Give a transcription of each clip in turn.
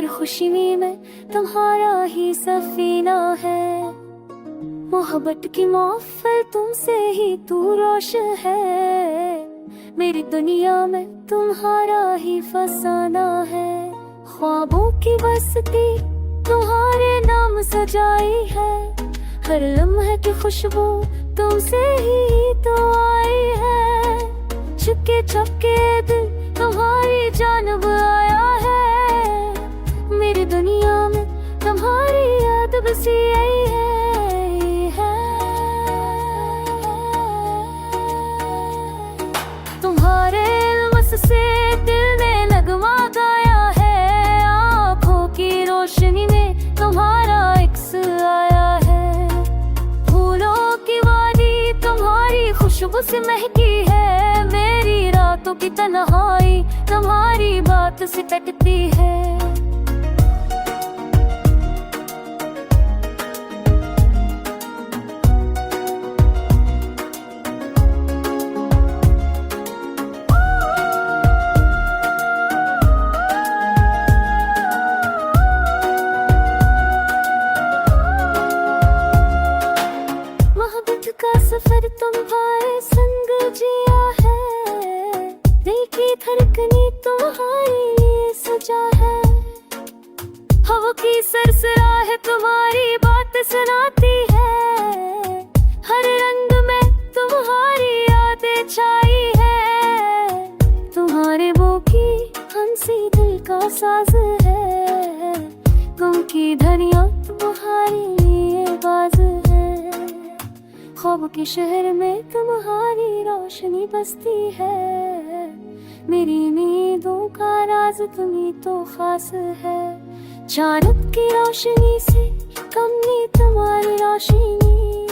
हर खुशी में तुम्हारा ही सफीना है। मोहब्बत की महफिल तुमसे ही तू रोशन है। मेरी दुनिया में तुम्हारा ही फसाना है। ख्वाबों की बस्ती तुम्हारे नाम सजाई है। हर लम्हे की खुशबू तुमसे ही तो आई है। चुपके चुपके दिल तुम्हारी जानब आया है। मेरी दुनिया में तुम्हारी याद बसी आई है। तुम्हारे मस से दिल ने नगमा गाया है। आँखों की रोशनी में तुम्हारा इक्स आया है। फूलों की वादी तुम्हारी खुशबू से महकी है। मेरी रातों की तन्हाई तुम्हारी बात से कटती है। मोहब्बत का सफर तुम्हारे संग जिया है। दिल की धड़कनी तुम्हारे लिए सजा है। हवा की सरसराहट तुम्हारी बात सुनाती है। हर रंग में तुम्हारी यादें छाई है। तुम्हारे वो की हंसी दिल का साज है। गम की धनिया तुम्हारी लिए बाज है। ख्वाब के शहर में तुम्हारी रोशनी बसती है। मेरी नींदों का राज तुम्ही तो खास है। चांद की रोशनी से कम नहीं तुम्हारी रोशनी।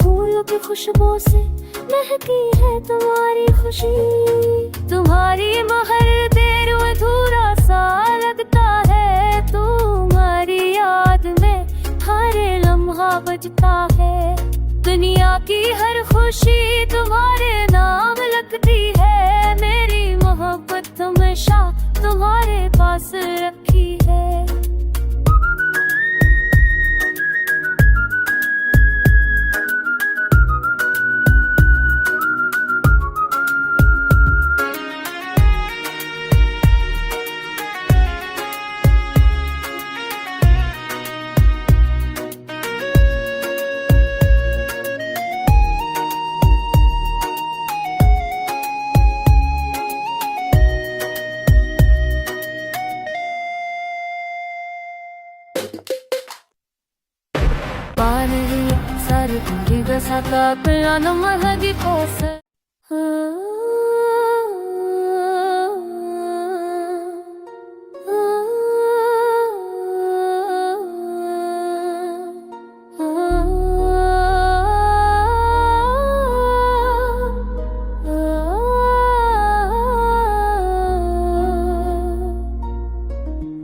फूलों की खुशबू से महकी है तुम्हारी खुशी। तुम्हारी महर देर अधूरा सा लगता है। तुम्हारी याद में हर लम्हा बजता है। दुनिया की हर खुशी तुम्हारे नाम लगती है। मेरी मोहब्बत हमेशा तुम्हारे पास रखी है। Sarı sakak yanıma hadi kosa.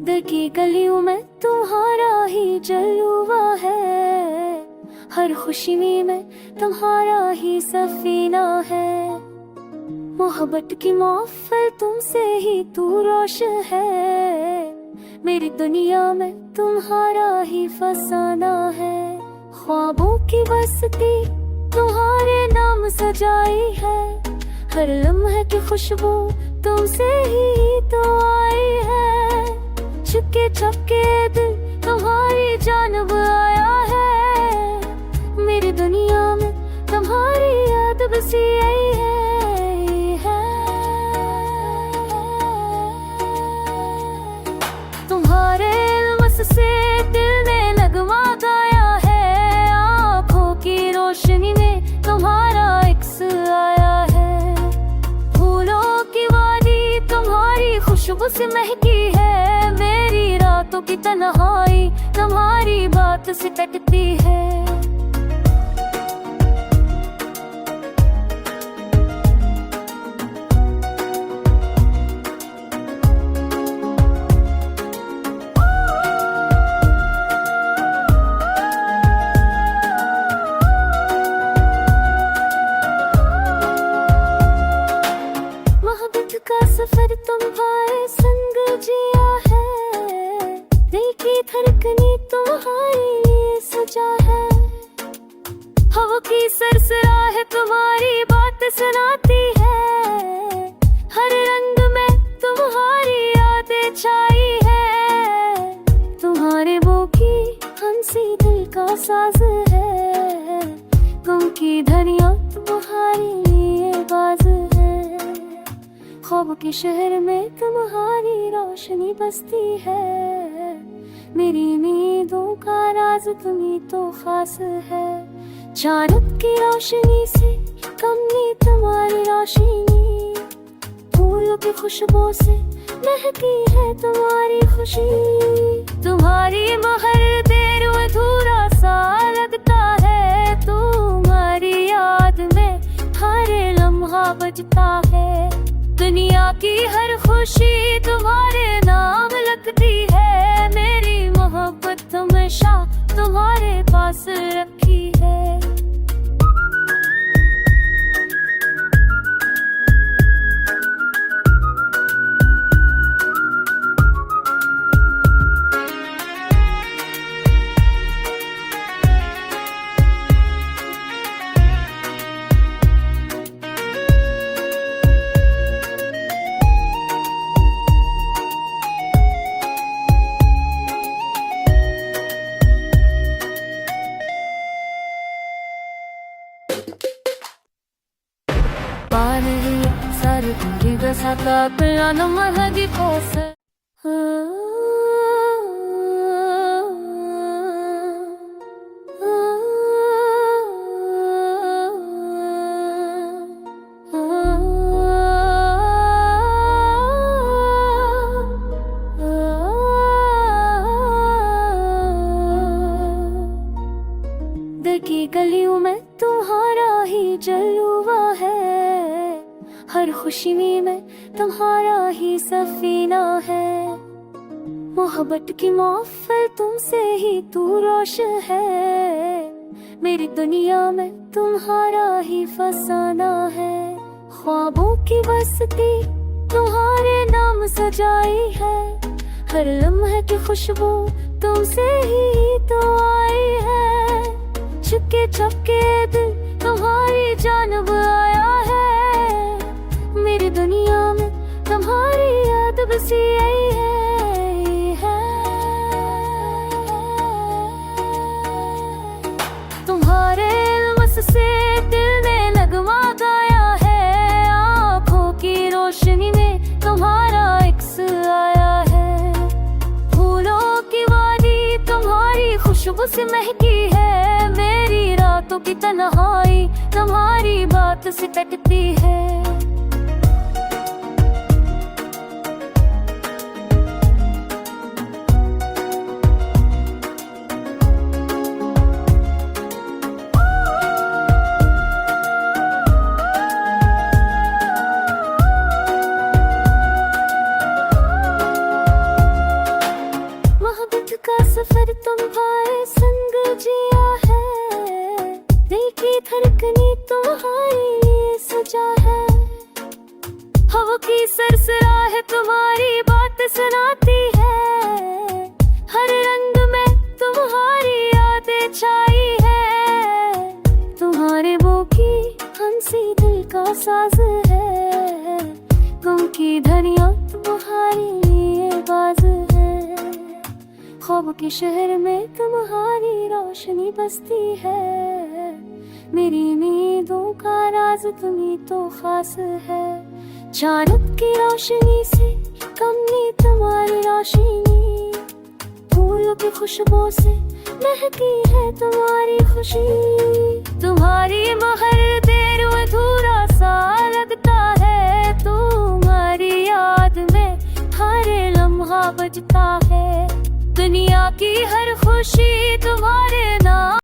दिल की गलियों में तुम्हारा ही जलवा है। हर खुशी में तुम्हारा ही सफीना है। मोहब्बत की महफिल तुमसे ही तू रोशन है। मेरी दुनिया में तुम्हारा ही फसाना है। ख्वाबों की बस्ती तुम्हारे नाम सजाई है। हर लम्हे की खुशबू तुमसे ही तो आई है। चुपके चुपके दिल तुम्हारी जानब आया है। मेरी दुनिया में तुम्हारी याद बसी आई है। तुम्हारे मस से दिल ने नगमा गाया है। आँखों की रोशनी में तुम्हारा इक्स आया है। फूलों की वादी तुम्हारी खुशबू से महकी है। मेरी रातों की तन्हाई तुम्हारी बात से कटती है। मोहब्बत का सफर तुम्हारे संग जिया है। सजा है। हवा की सरसराहट तुम्हारी बात सुनाती है। हर रंग में तुम्हारी यादें छाई है। तुम्हारे वो की हंसी दिल का साज है। गम की धनिया तुम्हारी लिए बाज है। ख्वाब के शहर में तुम्हारी रोशनी बसती है। मेरी नींदों का राज तुम्ही तो खास है। चांद की रोशनी से कम नहीं तुम्हारी रोशनी। फूलों की खुशबू से महकी है तुम्हारी खुशी। तुम्हारी महर देर अधूरा सा लगता है। तुम्हारी याद में हर लम्हा बजता है। दुनिया की हर खुशी तुम्हारे नाम लगती है। मेरी मोहब्बत हमेशा तुम्हारे पास रखी है। Sarık sakak yanıma hadi kosa. दिल की गलियों में तुम्हारा ही जलवा है। हर खुशी में तुम्हारा ही सफीना है। मोहब्बत की महफिल तुमसे ही तू रोशन है। मेरी दुनिया में तुम्हारा ही फसाना है। ख्वाबों की बस्ती तुम्हारे नाम सजाई है। हर लम्हे की खुशबू तुमसे ही तो आई है। चुपके चुपके दिल तुम्हारी जानब आया है। मेरी दुनिया में तुम्हारी याद बसी आई है। तुम्हारे बस से दिल ने नगमा गाया है। आँखों की रोशनी में तुम्हारा इक्स आया है। फूलों की वादी तुम्हारी खुशबू से महकी है। मेरी रातों की तन्हाई तुम्हारी बात से कटती है। का सफर तुम्हारे संग जिया है। दिल की धड़कनी तुम्हारे लिए सजा है। हवा की सरसराहट तुम्हारी बात सुनाती है। हर रंग में तुम्हारी यादें छाई है। तुम्हारे वो की हंसी दिल का साज है। गम की धनिया तुम्हारे लिए बाज है। ख्वाब के शहर में तुम्हारी रोशनी बसती है। मेरी नींदों का राज तुम्ही तो खास है। चांद की रोशनी से कम नहीं तुम्हारी रोशनी। फूलों की खुशबू से महकी है तुम्हारी खुशी। तुम्हारी महर देर अधूरा सा लगता है। तुम्हारी याद में हर लम्हा बजता है। दुनिया की हर खुशी तुम्हारे नाम